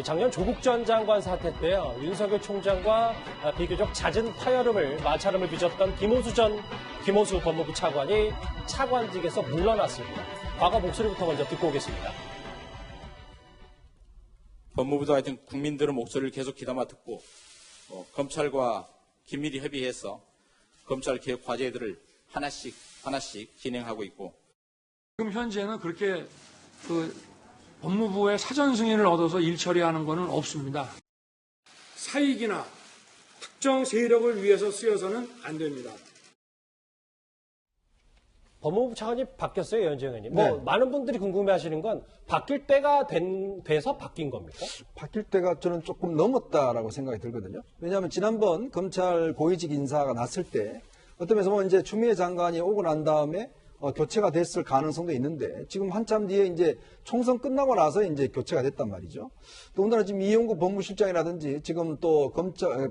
작년 조국 전 장관 사태 때요, 윤석열 총장과 비교적 잦은 파열음을 마찰음을 빚었던 김호수 법무부 차관이 차관직에서 물러났습니다. 과거 목소리부터 먼저 듣고 오겠습니다. 법무부도 하여튼 국민들의 목소리를 계속 귀담아 듣고 검찰과 긴밀히 협의해서 검찰 개혁 과제들을 하나씩 진행하고 있고, 지금 현재는 그렇게 법무부의 사전 승인을 얻어서 일 처리하는 것은 없습니다. 사익이나 특정 세력을 위해서 쓰여서는 안 됩니다. 법무부 차관이 바뀌었어요, 연재 의원님. 네. 많은 분들이 궁금해하시는 건 바뀔 때가 돼서 바뀐 겁니까? 바뀔 때가 저는 조금 넘었다라고 생각이 들거든요. 왜냐하면 지난번 검찰 고위직 인사가 났을 때 어떤 면에서 보면 이제 추미애 장관이 오고 난 다음에 교체가 됐을 가능성도 있는데, 지금 한참 뒤에 이제 총선 끝나고 나서 이제 교체가 됐단 말이죠. 더군다나 지금 이용구 법무실장이라든지 지금 또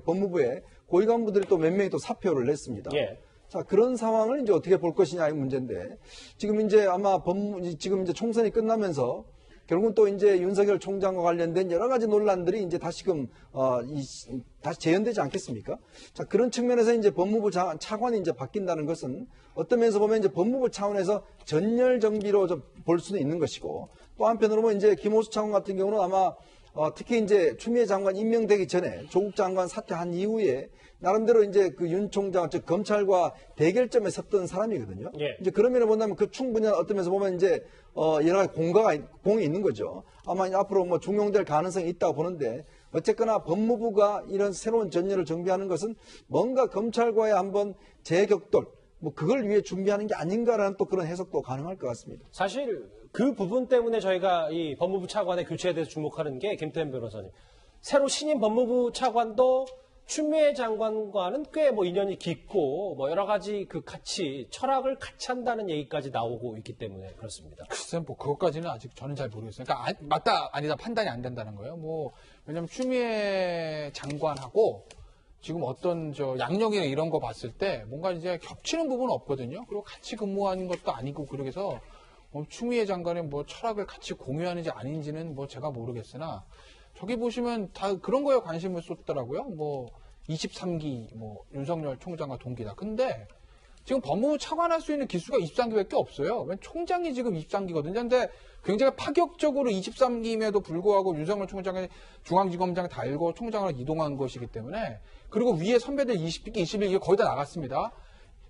법무부에 고위 간부들이 또 몇 명이 또 사표를 냈습니다. 예. 자, 그런 상황을 이제 어떻게 볼 것이냐의 문제인데, 지금 이제 아마 지금 이제 총선이 끝나면서 결국은 또 이제 윤석열 총장과 관련된 여러 가지 논란들이 이제 다시금 다시 재현되지 않겠습니까? 자, 그런 측면에서 이제 법무부 차관이 이제 바뀐다는 것은 어떤 면에서 보면 이제 법무부 차원에서 전열 정비로 볼 수는 있는 것이고, 또 한편으로 보면 이제 김호수 차관 같은 경우는 아마 특히 이제 추미애 장관 임명되기 전에 조국 장관 사퇴한 이후에 나름대로 이제 그 윤 총장, 즉 검찰과 대결점에 섰던 사람이거든요. 예. 이제 그런 면을 본다면 그 충분히 어떤 면에서 보면 이제 여러 가지 공이 있는 거죠. 아마 이제 앞으로 뭐 중용될 가능성이 있다고 보는데, 어쨌거나 법무부가 이런 새로운 전열을 정비하는 것은 뭔가 검찰과의 한번 재격돌, 뭐 그걸 위해 준비하는 게 아닌가라는 또 그런 해석도 가능할 것 같습니다. 사실 그 부분 때문에 저희가 이 법무부 차관의 교체에 대해서 주목하는 게, 김태현 변호사님, 새로 신임 법무부 차관도 추미애 장관과는 꽤 뭐 인연이 깊고 뭐 여러 가지 그 같이 철학을 같이 한다는 얘기까지 나오고 있기 때문에 그렇습니다. 글쎄, 뭐 그것까지는 아직 저는 잘 모르겠어요. 그러니까 맞다 아니다 판단이 안 된다는 거예요. 뭐 왜냐면 추미애 장관하고 지금 어떤 양력이나 이런 거 봤을 때 뭔가 이제 겹치는 부분은 없거든요. 그리고 같이 근무하는 것도 아니고, 그러게서 추미애 장관의 뭐 철학을 같이 공유하는지 아닌지는 뭐 제가 모르겠으나, 저기 보시면 다 그런 거에 관심을 쏟더라고요. 뭐 23기 뭐 윤석열 총장과 동기다. 근데 지금 법무부 차관할 수 있는 기수가 23기밖에 없어요. 왜 총장이 지금 23기거든요. 근데 굉장히 파격적으로 23기임에도 불구하고 윤석열 총장이 중앙지검장 달고 총장으로 이동한 것이기 때문에, 그리고 위에 선배들 20기, 21기 거의 다 나갔습니다.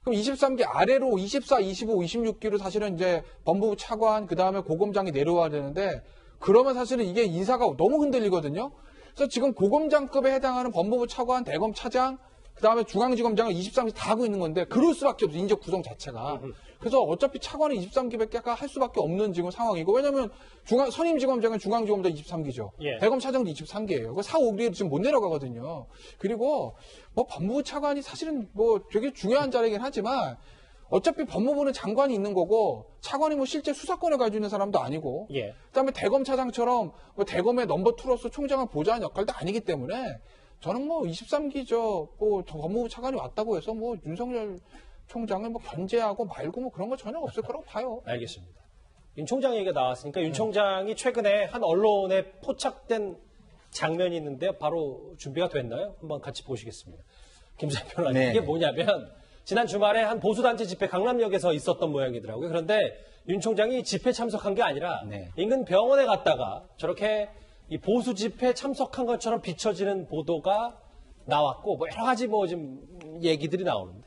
그럼 23기 아래로 24, 25, 26기로 사실은 이제 법무부 차관, 그 다음에 고검장이 내려와야 되는데, 그러면 사실은 이게 인사가 너무 흔들리거든요. 그래서 지금 고검장급에 해당하는 법무부 차관, 대검 차장, 그 다음에 중앙지검장을 23기 다 하고 있는 건데, 그럴 수밖에 없어요. 인적 구성 자체가. 그래서 어차피 차관은 23기밖에 할 수밖에 없는 지금 상황이고, 왜냐면 선임지검장은 중앙지검장 23기죠. 예. 대검 차장도 23기예요. 그 4, 5기로 지금 못 내려가거든요. 그리고 뭐 법무부 차관이 사실은 뭐 되게 중요한 자리이긴 하지만, 어차피 법무부는 장관이 있는 거고, 차관이 뭐 실제 수사권을 가지고 있는 사람도 아니고, 예. 그다음에 대검 차장처럼 뭐 대검의 넘버 2로서 총장을 보좌하는 역할도 아니기 때문에, 저는 뭐 23기 뭐 법무부 차관이 왔다고 해서 뭐 윤석열 총장을 뭐 견제하고 말고 뭐 그런 거 전혀 없을 거라고 봐요. 알겠습니다. 윤 총장 얘기가 나왔으니까 윤 총장이 최근에 한 언론에 포착된 장면이 있는데요. 바로 준비가 됐나요? 한번 같이 보시겠습니다. 김수현 변호사님. 네. 이게 뭐냐면 지난 주말에 한 보수단체 집회 강남역에서 있었던 모양이더라고요. 그런데 윤 총장이 집회 참석한 게 아니라 네. 인근 병원에 갔다가 저렇게 이 보수 집회 참석한 것처럼 비춰지는 보도가 나왔고, 뭐 여러 가지 뭐 좀 얘기들이 나오는데,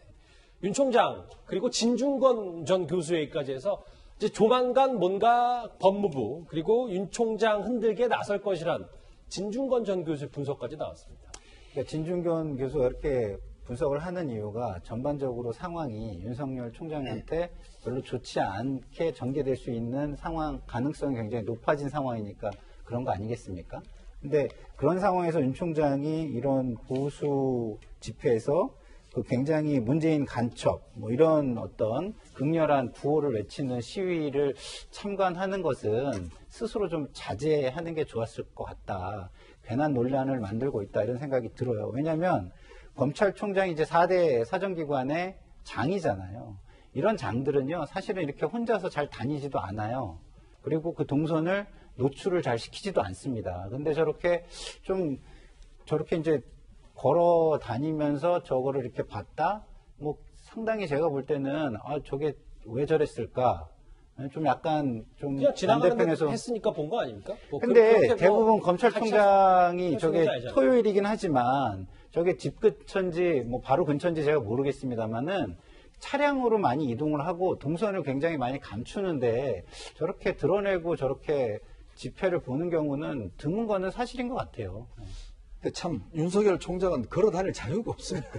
윤 총장 그리고 진중권 전 교수 얘기까지 해서 이제 조만간 뭔가 법무부 그리고 윤 총장 흔들게 나설 것이란 진중권 전 교수의 분석까지 나왔습니다. 그러니까 진중권 교수가 이렇게 분석을 하는 이유가 전반적으로 상황이 윤석열 총장한테 별로 좋지 않게 전개될 수 있는 상황, 가능성이 굉장히 높아진 상황이니까 그런 거 아니겠습니까? 근데 그런 상황에서 윤 총장이 이런 보수 집회에서 그 굉장히 문재인 간첩, 뭐 이런 어떤 극렬한 구호를 외치는 시위를 참관하는 것은 스스로 좀 자제하는 게 좋았을 것 같다. 괜한 논란을 만들고 있다. 이런 생각이 들어요. 왜냐하면 검찰총장이 이제 4대 사정기관의 장이잖아요. 이런 장들은요, 사실은 이렇게 혼자서 잘 다니지도 않아요. 그리고 그 동선을 노출을 잘 시키지도 않습니다. 근데 저렇게 이제 걸어 다니면서 저거를 이렇게 봤다? 뭐 상당히 제가 볼 때는 저게 왜 저랬을까? 좀 약간 좀 그냥 지나가는 데 반대편에서 했으니까 본 거 아닙니까? 뭐 근데 그렇게 뭐 대부분 검찰총장이 칼 저게 찰 아니잖아요. 토요일이긴 하지만 저게 집 근처인지 뭐 바로 근처인지 제가 모르겠습니다만은 차량으로 많이 이동을 하고 동선을 굉장히 많이 감추는데 저렇게 드러내고 저렇게 집회를 보는 경우는 드문 거는 사실인 것 같아요. 근데 참 윤석열 총장은 걸어 다닐 자유가 없습니다.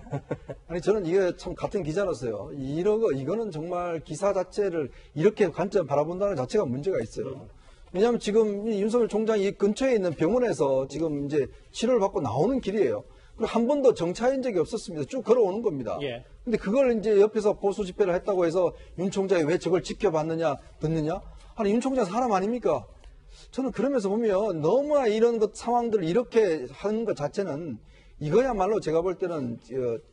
아니 저는 이게 참 같은 기자로서요. 이거는 정말 기사 자체를 이렇게 관점 바라본다는 자체가 문제가 있어요. 왜냐하면 지금 이 윤석열 총장이 이 근처에 있는 병원에서 지금 이제 치료를 받고 나오는 길이에요. 그리고 한 번도 정차한 적이 없었습니다. 쭉 걸어오는 겁니다. 예. 근데 그걸 이제 옆에서 보수 집회를 했다고 해서 윤 총장이 왜 저걸 지켜봤느냐, 듣느냐? 아니 윤 총장 사람 아닙니까? 저는 그러면서 보면 너무나 이런 상황들을 이렇게 하는 것 자체는 이거야말로 제가 볼 때는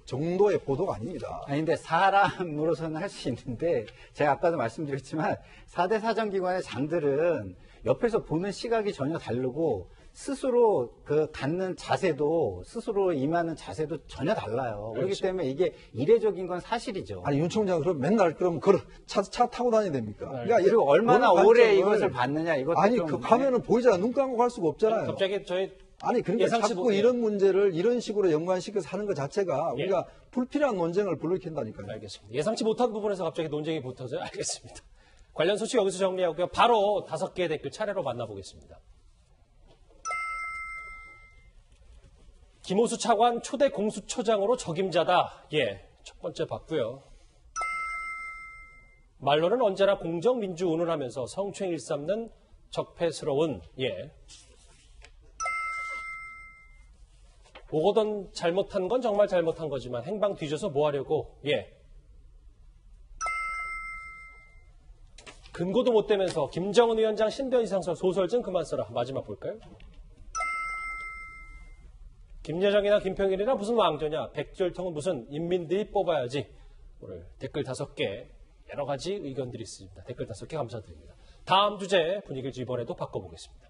정도의 보도가 아닙니다. 아니 근데 사람으로서는 할 수 있는데 제가 아까도 말씀드렸지만 4대 사정기관의 장들은 옆에서 보는 시각이 전혀 다르고 스스로 갖는 자세도 스스로 임하는 자세도 전혀 달라요. 그렇기 그렇죠. 때문에 이게 이례적인 건 사실이죠. 아니 윤 총장 그럼 맨날 그럼 차 타고 다녀야 됩니까? 그러니까 그리고 얼마나 보는 오래 관점을- 이것을 봤느냐 이것도 아니 좀 그 화면은 보이잖아. 눈 감고 갈 수가 없잖아요. 갑자기 저희 아니 그러니까 예상치 자꾸 못해요. 이런 문제를 이런 식으로 연관시켜서 하는 것 자체가 예. 우리가 불필요한 논쟁을 불러일으킨다니까요. 알겠습니다. 예상치 못한 부분에서 갑자기 논쟁이 붙어서 알겠습니다. 관련 소식 여기서 정리하고요. 바로 5개의 댓글 차례로 만나보겠습니다. 김호수 차관 초대 공수처장으로 적임자다. 예, 첫 번째 봤고요. 말로는 언제나 공정 민주 운운하면서 성추행 일삼는 적폐스러운. 예. 오거돈 잘못한 건 정말 잘못한 거지만 행방 뒤져서 뭐 하려고. 예. 근거도 못 대면서 김정은 위원장 신변 이상설 소설 좀 그만 써라. 마지막 볼까요? 김여정이나 김평일이나 무슨 왕조냐. 백절통은 무슨 인민들이 뽑아야지. 오늘 댓글 5개 여러 가지 의견들이 있습니다. 댓글 5개 감사드립니다. 다음 주제 분위기를 이번에도 바꿔보겠습니다.